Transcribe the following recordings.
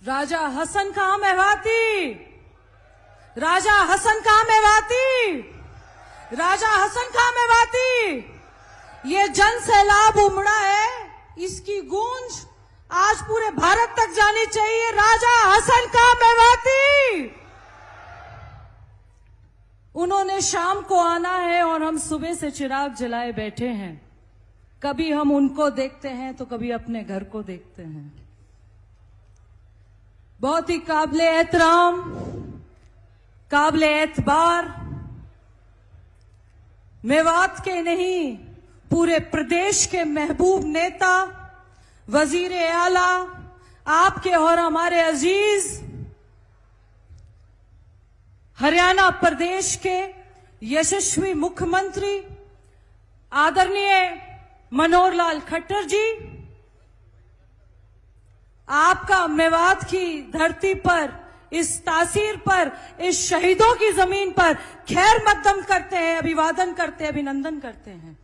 राजा हसन खां मेवाती, राजा हसन खां मेवाती, राजा हसन खां मेवाती। ये जन सैलाब उमड़ा है, इसकी गूंज आज पूरे भारत तक जानी चाहिए। राजा हसन खां मेवाती। उन्होंने शाम को आना है और हम सुबह से चिराग जलाए बैठे हैं। कभी हम उनको देखते हैं तो कभी अपने घर को देखते हैं। बहुत ही काबिले एहतराम, काबिले एतबार, मेवात के नहीं पूरे प्रदेश के महबूब नेता, वजीर आला, आपके और हमारे अजीज हरियाणा प्रदेश के यशस्वी मुख्यमंत्री आदरणीय मनोहर लाल खट्टर जी, आपका मेवात की धरती पर, इस तासीर पर, इस शहीदों की जमीन पर खैर मकदम करते हैं, अभिवादन करते हैं, अभिनंदन करते हैं।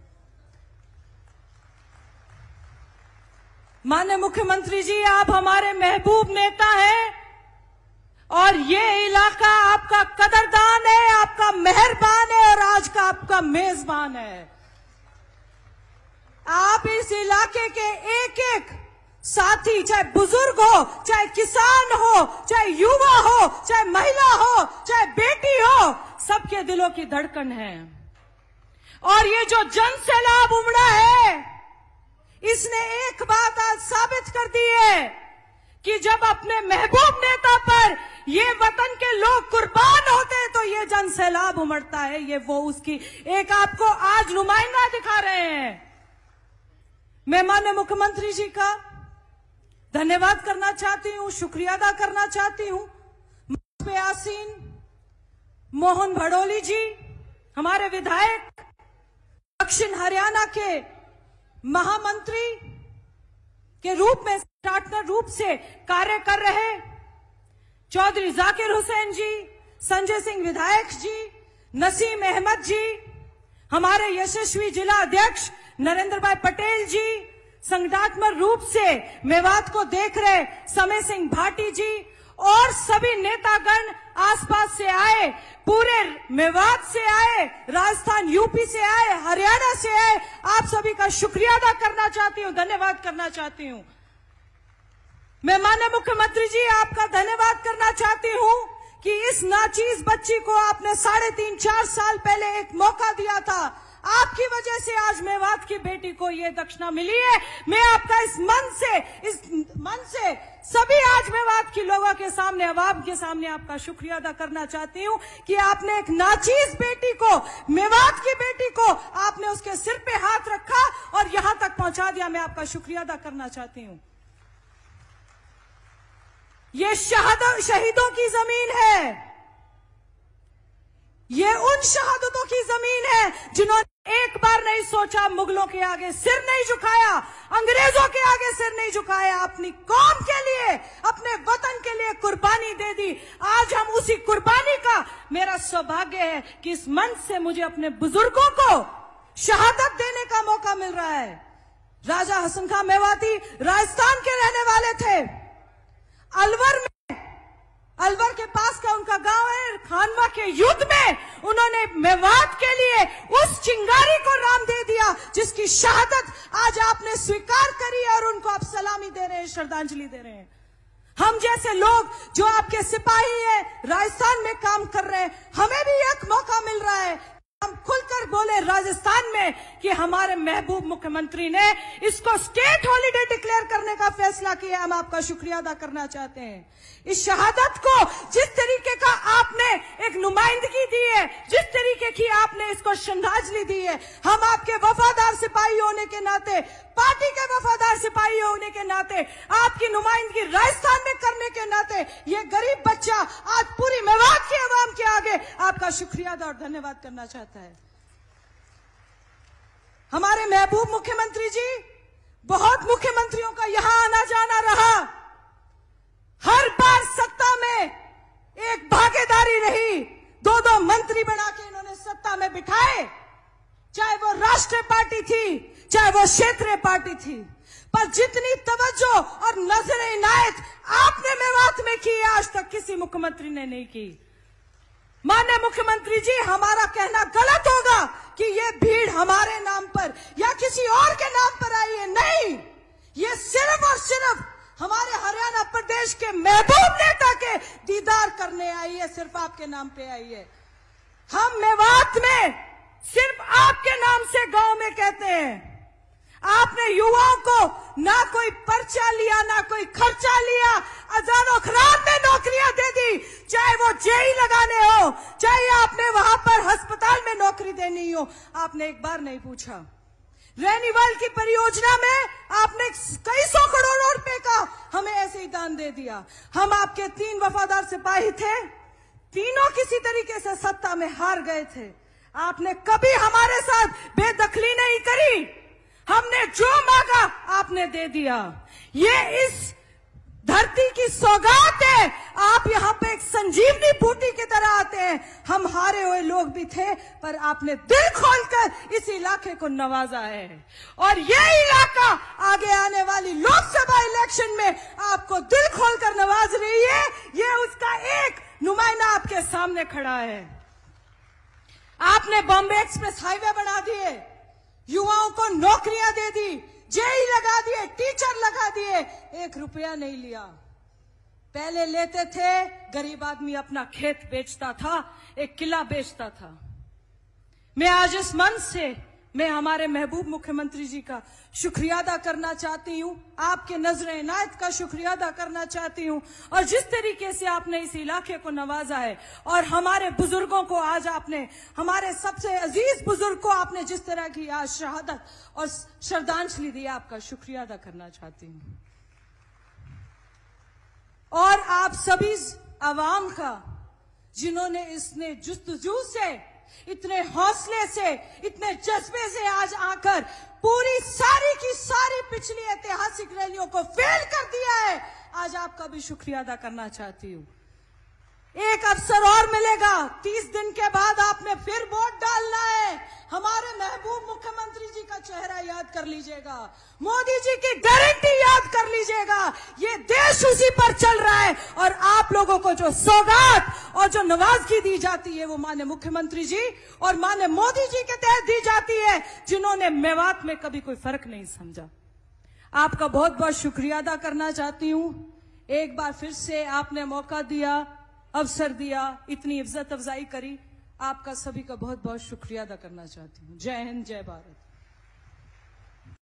माननीय मुख्यमंत्री जी, आप हमारे महबूब नेता हैं और ये इलाका आपका कदरदान है, आपका मेहरबान है और आज का आपका मेजबान है। आप इस इलाके के एक एक साथी, चाहे बुजुर्ग हो, चाहे किसान हो, चाहे युवा हो, चाहे महिला हो, चाहे बेटी हो, सबके दिलों की धड़कन है। और ये जो जन सैलाब उमड़ा है, इसने एक बात आज साबित कर दी है कि जब अपने महबूब नेता पर ये वतन के लोग कुर्बान होते हैं तो ये जन सैलाब उमड़ता है। ये वो उसकी एक आपको आज नुमाइंदा दिखा रहे हैं। मैं माननीय मुख्यमंत्री जी का धन्यवाद करना चाहती हूं, शुक्रिया अदा करना चाहती हूं। मंच पे आसीन मोहन भड़ोली जी, हमारे विधायक, दक्षिण हरियाणा के महामंत्री के रूप में, पार्टनर रूप से कार्य कर रहे चौधरी जाकिर हुसैन जी, संजय सिंह विधायक जी, नसीम अहमद जी, हमारे यशस्वी जिला अध्यक्ष नरेंद्र भाई पटेल जी, संगठनात्मक रूप से मेवात को देख रहे समय सिंह भाटी जी और सभी नेतागण आसपास से आए, पूरे मेवात से आए, राजस्थान यूपी से आए, हरियाणा से आए, आप सभी का शुक्रिया अदा करना चाहती हूं, धन्यवाद करना चाहती हूं। मैं माननीय मुख्यमंत्री जी आपका धन्यवाद करना चाहती हूं कि इस नाचीज बच्ची को आपने 3.5-4 साल पहले एक मौका दिया था। आपकी वजह से आज मेवात की बेटी को ये दक्षिणा मिली है। मैं आपका इस मन से सभी आज मेवात के लोगों के सामने, अवाम के सामने आपका शुक्रिया अदा करना चाहती हूं कि आपने एक नाचीज बेटी को, मेवात की बेटी को आपने उसके सिर पे हाथ रखा और यहां तक पहुंचा दिया। मैं आपका शुक्रिया अदा करना चाहती हूं। ये शहीदों की जमीन है, ये उन शहादतों की जमीन है जिन्होंने एक बार नहीं सोचा, मुगलों के आगे सिर नहीं झुकाया, अंग्रेजों के आगे सिर नहीं झुकाया, अपनी कौम के लिए, अपने वतन के लिए कुर्बानी दे दी। आज हम उसी कुर्बानी का, मेरा सौभाग्य है कि इस मंच से मुझे अपने बुजुर्गों को शहादत देने का मौका मिल रहा है। राजा हसन खां मेवाती राजस्थान के रहने वाले थे। अलवर के पास का उनका गांव है। खानवा के युद्ध में उन्होंने मेवात के लिए उस चिंगारी को राम दे दिया जिसकी शहादत आज आपने स्वीकार करी है और उनको आप सलामी दे रहे हैं, श्रद्धांजलि दे रहे हैं। हम जैसे लोग जो आपके सिपाही हैं, राजस्थान में काम कर रहे हैं, हमें भी एक मौका मिल रहा है। हम खुलकर बोले राजस्थान में कि हमारे महबूब मुख्यमंत्री ने इसको स्टेट हॉलिडे डिक्लेयर करने का फैसला किया। हम आपका शुक्रिया अदा करना चाहते हैं। इस शहादत को जिस तरीके का आपने एक नुमाइंदगी दी है, जिस तरीके की आपने इसको श्रद्धांजलि दी है, हम आपके वफादार सिपाही होने के नाते, पार्टी के वफादार सिपाही होने के नाते, आपकी नुमाइंदगी राजस्थान में करने के नाते, ये गरीब बच्चा आज पूरी मेवात के अवाम के आगे आपका शुक्रिया अदा और धन्यवाद करना चाहता है। हमारे महबूब मुख्यमंत्री जी, बहुत मुख्यमंत्रियों का यहां आना जाना रहा, हर बार सत्ता में एक भागीदारी रही, 2-2 मंत्री बना के इन्होंने सत्ता में बिठाए, चाहे वो राष्ट्रीय पार्टी थी, चाहे वो क्षेत्रीय पार्टी थी, पर जितनी तवज्जो और नजर इनायत आपने मेवात मेवात में की है, आज तक किसी मुख्यमंत्री ने नहीं की। माननीय मुख्यमंत्री जी, हमारा कहना गलत होगा कि ये भीड़ हमारे नाम पर या किसी और के नाम पर आई है। नहीं, ये सिर्फ और सिर्फ हमारे हरियाणा प्रदेश के महबूब नेता के दीदार करने आई है, सिर्फ आपके नाम पे आई है। हम मेवात में सिर्फ आपके नाम से गांव में कहते हैं। आपने युवाओं को ना कोई पर्चा लिया, ना कोई खर्चा लिया, हजारों खराब में नौकरियां दे दी, चाहे वो जेई लगाने हो, चाहे आपने वहां पर अस्पताल में नौकरी देनी हो। आपने एक बार नहीं पूछा। रेनीवाल की परियोजना में आपने कई सौ करोड़ रुपए का हमें ऐसे ही दान दे दिया। हम आपके 3 वफादार सिपाही थे, तीनों किसी तरीके से सत्ता में हार गए थे। आपने कभी हमारे साथ बेदखली नहीं करी। हमने जो मांगा आपने दे दिया। ये इस धरती की सौगात है। आप यहाँ पे एक संजीवनी बूटी की तरह आते हैं। हम हारे हुए लोग भी थे, पर आपने दिल खोलकर इस इलाके को नवाजा है। और ये इलाका आगे आने वाली लोकसभा इलेक्शन में आपको दिल खोलकर नवाज रही है। ये उसका एक नुमाइंदा आपके सामने खड़ा है। आपने बॉम्बे एक्सप्रेस हाईवे बना दिए, युवाओं को नौकरियां दे दी, जेई लगा दिए, टीचर लगा दिए, 1 रुपया नहीं लिया। पहले लेते थे, गरीब आदमी अपना खेत बेचता था, एक किला बेचता था। मैं आज इस मंच से मैं हमारे महबूब मुख्यमंत्री जी का शुक्रिया अदा करना चाहती हूं, आपके नजर इनायत का शुक्रिया अदा करना चाहती हूं। और जिस तरीके से आपने इस इलाके को नवाजा है और हमारे बुजुर्गों को आज आपने, हमारे सबसे अजीज बुजुर्ग को आपने जिस तरह की आज शहादत और श्रद्धांजलि दी, आपका शुक्रिया अदा करना चाहती हूं। और आप सभी आवाम का, जिन्होंने इसने जुस्तजू से, इतने हौसले से, इतने जज्बे से आज आकर पूरी सारी की सारी पिछली ऐतिहासिक रैलियों को फेल कर दिया है, आज आपका भी शुक्रिया अदा करना चाहती हूं। एक अवसर और मिलेगा, 30 दिन के बाद आपने फिर वोट डालना है। हमारे महबूब मुख्यमंत्री जी का चेहरा याद कर लीजिएगा, मोदी जी की गारंटी याद कर लीजिएगा। ये देश उसी पर चल रहा है और आप लोगों को जो सौगात और जो नवाजगी दी जाती है वो माननीय मुख्यमंत्री जी और माननीय मोदी जी के तहत दी जाती है, जिन्होंने मेवात में कभी कोई फर्क नहीं समझा। आपका बहुत बहुत शुक्रिया अदा करना चाहती हूं। एक बार फिर से आपने मौका दिया, अवसर दिया, इतनी इज्जत अफजाई करी, आपका सभी का बहुत बहुत शुक्रिया अदा करना चाहती हूँ। जय हिंद, जय भारत।